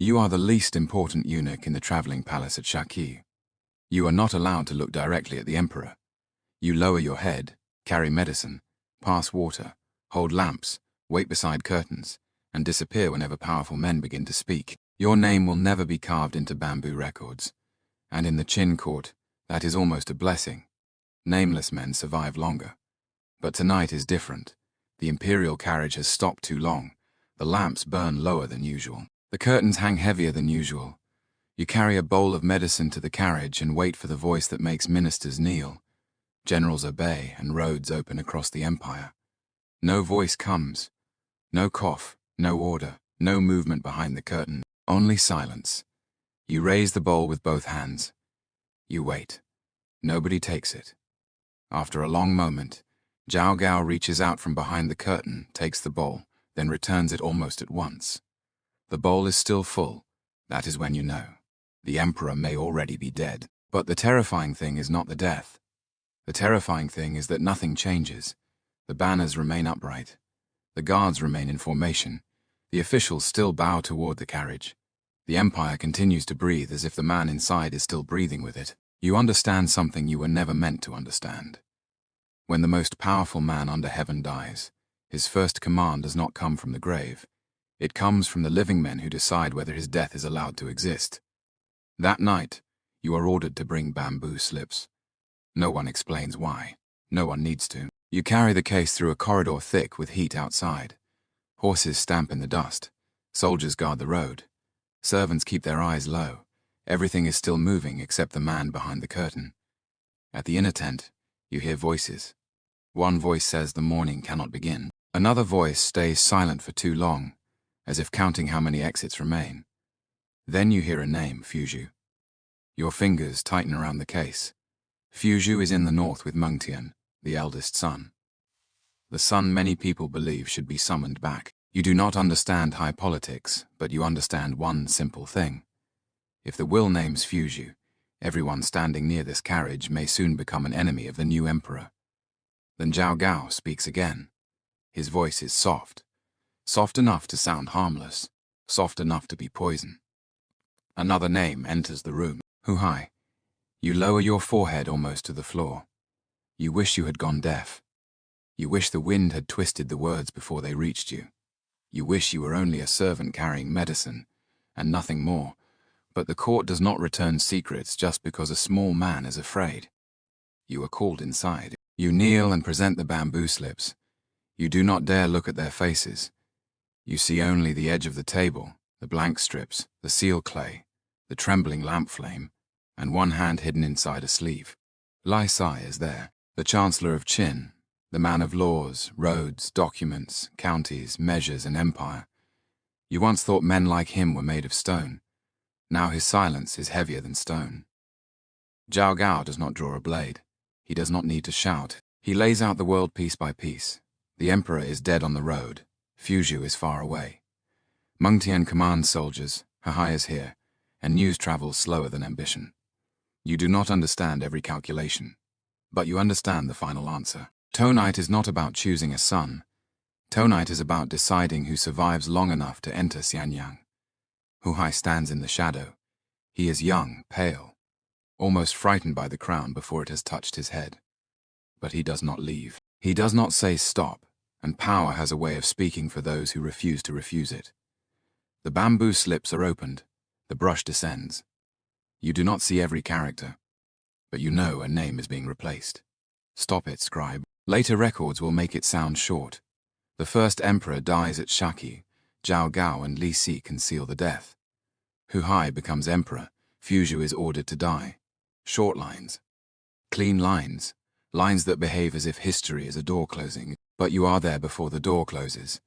You are the least important eunuch in the traveling palace at Shaqiu. You are not allowed to look directly at the emperor. You lower your head, carry medicine, pass water, hold lamps, wait beside curtains, and disappear whenever powerful men begin to speak. Your name will never be carved into bamboo records. And in the Qin court, that is almost a blessing. Nameless men survive longer. But tonight is different. The imperial carriage has stopped too long. The lamps burn lower than usual. The curtains hang heavier than usual. You carry a bowl of medicine to the carriage and wait for the voice that makes ministers kneel. Generals obey and roads open across the empire. No voice comes. No cough, no order, no movement behind the curtain. Only silence. You raise the bowl with both hands. You wait. Nobody takes it. After a long moment, Zhao Gao reaches out from behind the curtain, takes the bowl, then returns it almost at once. The bowl is still full. That is when you know. The emperor may already be dead. But the terrifying thing is not the death. The terrifying thing is that nothing changes. The banners remain upright. The guards remain in formation. The officials still bow toward the carriage. The empire continues to breathe as if the man inside is still breathing with it. You understand something you were never meant to understand. When the most powerful man under heaven dies, his first command does not come from the grave. It comes from the living men who decide whether his death is allowed to exist. That night, you are ordered to bring bamboo slips. No one explains why. No one needs to. You carry the case through a corridor thick with heat outside. Horses stamp in the dust. Soldiers guard the road. Servants keep their eyes low. Everything is still moving except the man behind the curtain. At the inner tent, you hear voices. One voice says the morning cannot begin. Another voice stays silent for too long, as if counting how many exits remain. Then you hear a name, Fusu. Your fingers tighten around the case. Fusu is in the north with Mengtian, the eldest son. The son many people believe should be summoned back. You do not understand high politics, but you understand one simple thing. If the will names Fusu, everyone standing near this carriage may soon become an enemy of the new emperor. Then Zhao Gao speaks again. His voice is soft. Soft enough to sound harmless. Soft enough to be poison. Another name enters the room. Huhai. You lower your forehead almost to the floor. You wish you had gone deaf. You wish the wind had twisted the words before they reached you. You wish you were only a servant carrying medicine, and nothing more. But the court does not return secrets just because a small man is afraid. You are called inside. You kneel and present the bamboo slips. You do not dare look at their faces. You see only the edge of the table, the blank strips, the seal clay, the trembling lamp flame, and one hand hidden inside a sleeve. Lai Sai is there, the Chancellor of Qin, the man of laws, roads, documents, counties, measures, and empire. You once thought men like him were made of stone. Now his silence is heavier than stone. Zhao Gao does not draw a blade. He does not need to shout. He lays out the world piece by piece. The emperor is dead on the road. Fusu is far away. Mengtian commands soldiers. Huhai is here, and news travels slower than ambition. You do not understand every calculation, but you understand the final answer. Tonight is not about choosing a son. Tonight is about deciding who survives long enough to enter Xianyang. Huhai stands in the shadow. He is young, pale, almost frightened by the crown before it has touched his head. But he does not leave. He does not say stop, and power has a way of speaking for those who refuse to refuse it. The bamboo slips are opened. The brush descends. You do not see every character, but you know a name is being replaced. Stop it, scribe. Later records will make it sound short. The first emperor dies at Shaqiu. Zhao Gao and Li Si conceal the death. Huhai becomes emperor. Fusu is ordered to die. Short lines. Clean lines. Lines that behave as if history is a door closing, but you are there before the door closes.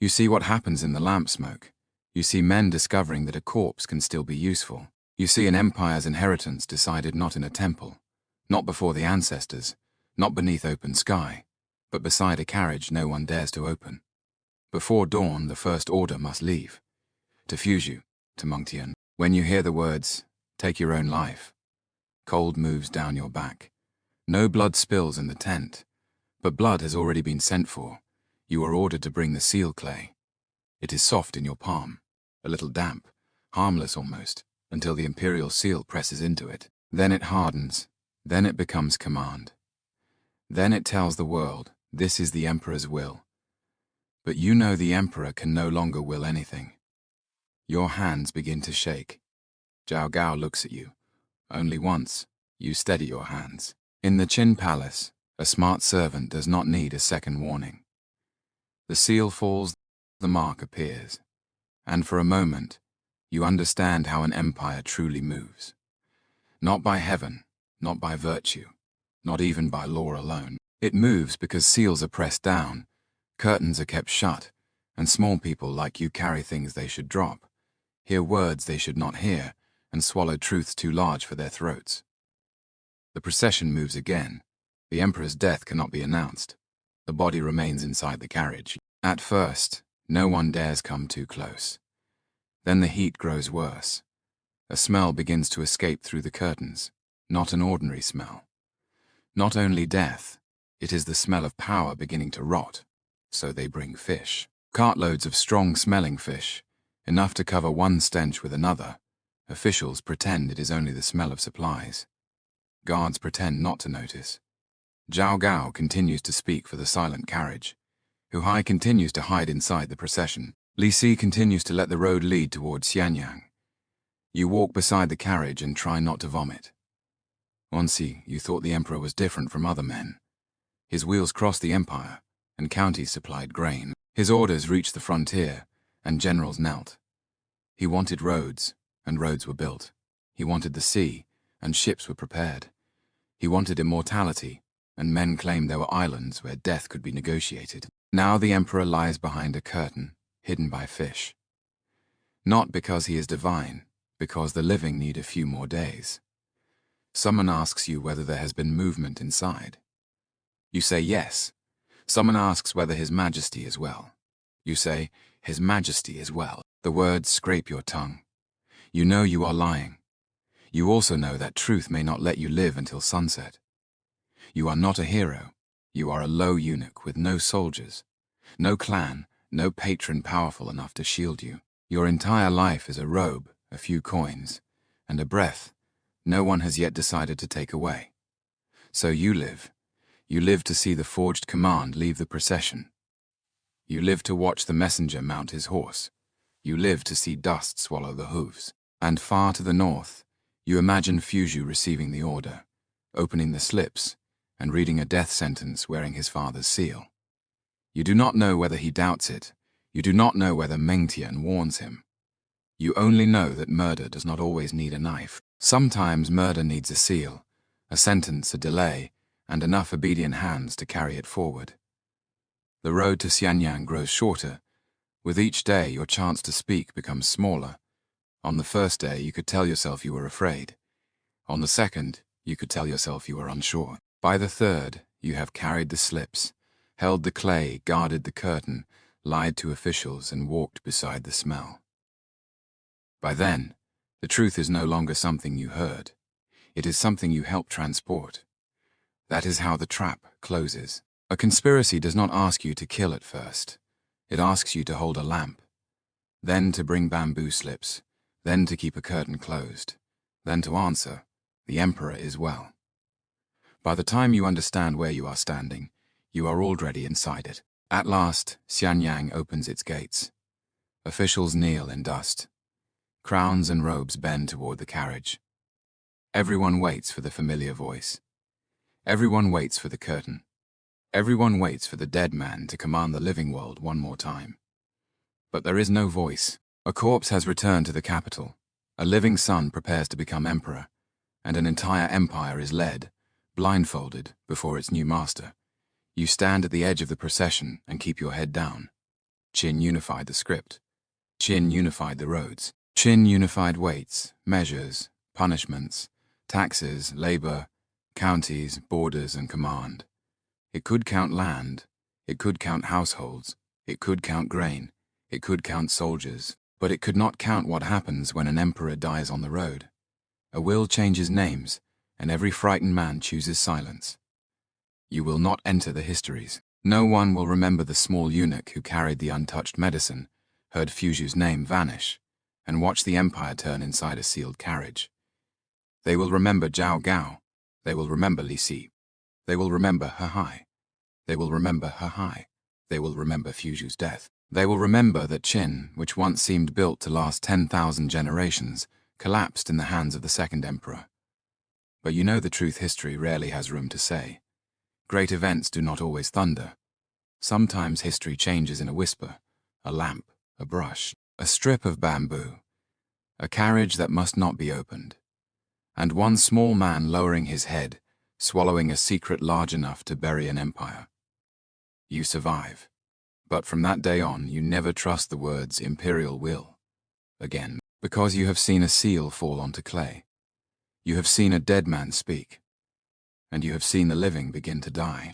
You see what happens in the lamp smoke. You see men discovering that a corpse can still be useful. You see an empire's inheritance decided not in a temple, not before the ancestors, not beneath open sky, but beside a carriage no one dares to open. Before dawn, the first order must leave. To Fusu, to Mengtian. When you hear the words, take your own life, cold moves down your back. No blood spills in the tent, but blood has already been sent for. You are ordered to bring the seal clay. It is soft in your palm, a little damp, harmless almost, until the imperial seal presses into it. Then it hardens. Then it becomes command. Then it tells the world, this is the emperor's will. But you know the emperor can no longer will anything. Your hands begin to shake. Zhao Gao looks at you. Only once, you steady your hands. In the Qin palace, a smart servant does not need a second warning. The seal falls, the mark appears. And for a moment, you understand how an empire truly moves. Not by heaven, not by virtue, not even by law alone. It moves because seals are pressed down, curtains are kept shut, and small people like you carry things they should drop, hear words they should not hear, and swallow truths too large for their throats. The procession moves again. The emperor's death cannot be announced. The body remains inside the carriage. At first, no one dares come too close. Then the heat grows worse. A smell begins to escape through the curtains, not an ordinary smell. Not only death, it is the smell of power beginning to rot, so they bring fish. Cartloads of strong-smelling fish, enough to cover one stench with another. Officials pretend it is only the smell of supplies. Guards pretend not to notice. Zhao Gao continues to speak for the silent carriage. Huhai continues to hide inside the procession. Li Si continues to let the road lead towards Xianyang. You walk beside the carriage and try not to vomit. Once you thought the emperor was different from other men. His wheels crossed the empire, and counties supplied grain. His orders reached the frontier, and generals knelt. He wanted roads, and roads were built. He wanted the sea, and ships were prepared. He wanted immortality, and men claimed there were islands where death could be negotiated. Now the emperor lies behind a curtain, hidden by fish. Not because he is divine, because the living need a few more days. Someone asks you whether there has been movement inside. You say yes. Someone asks whether His Majesty is well. You say, His Majesty is well. The words scrape your tongue. You know you are lying. You also know that truth may not let you live until sunset. You are not a hero. You are a low eunuch with no soldiers, no clan, no patron powerful enough to shield you. Your entire life is a robe, a few coins, and a breath no one has yet decided to take away. So you live. You live to see the forged command leave the procession. You live to watch the messenger mount his horse. You live to see dust swallow the hooves. And far to the north, you imagine Fusu receiving the order, opening the slips, and reading a death sentence wearing his father's seal. You do not know whether he doubts it. You do not know whether Mengtian warns him. You only know that murder does not always need a knife. Sometimes murder needs a seal, a sentence, a delay, and enough obedient hands to carry it forward. The road to Xianyang grows shorter. With each day, your chance to speak becomes smaller. On the first day, you could tell yourself you were afraid. On the second, you could tell yourself you were unsure. By the third, you have carried the slips, held the clay, guarded the curtain, lied to officials, and walked beside the smell. By then, the truth is no longer something you heard. It is something you helped transport. That is how the trap closes. A conspiracy does not ask you to kill at first. It asks you to hold a lamp, then to bring bamboo slips, then to keep a curtain closed, then to answer, the emperor is well. By the time you understand where you are standing, you are already inside it. At last, Xianyang opens its gates. Officials kneel in dust. Crowns and robes bend toward the carriage. Everyone waits for the familiar voice. Everyone waits for the curtain. Everyone waits for the dead man to command the living world one more time. But there is no voice. A corpse has returned to the capital. A living son prepares to become emperor, and an entire empire is led, blindfolded, before its new master. You stand at the edge of the procession and keep your head down. Qin unified the script. Qin unified the roads. Qin unified weights, measures, punishments, taxes, labor, counties, borders, and command. It could count land. It could count households. It could count grain. It could count soldiers. But it could not count what happens when an emperor dies on the road. A will changes names, and every frightened man chooses silence. You will not enter the histories. No one will remember the small eunuch who carried the untouched medicine, heard Fusu's name vanish, and watch the empire turn inside a sealed carriage. They will remember Zhao Gao. They will remember Li Si. They will remember Huhai. They will remember Huhai. They will remember Fusu's death. They will remember that Qin, which once seemed built to last 10,000 generations, collapsed in the hands of the second emperor. But you know the truth history rarely has room to say. Great events do not always thunder. Sometimes history changes in a whisper, a lamp, a brush, a strip of bamboo, a carriage that must not be opened, and one small man lowering his head, swallowing a secret large enough to bury an empire. You survive. But from that day on, you never trust the words imperial will again, because you have seen a seal fall onto clay. You have seen a dead man speak, and you have seen the living begin to die.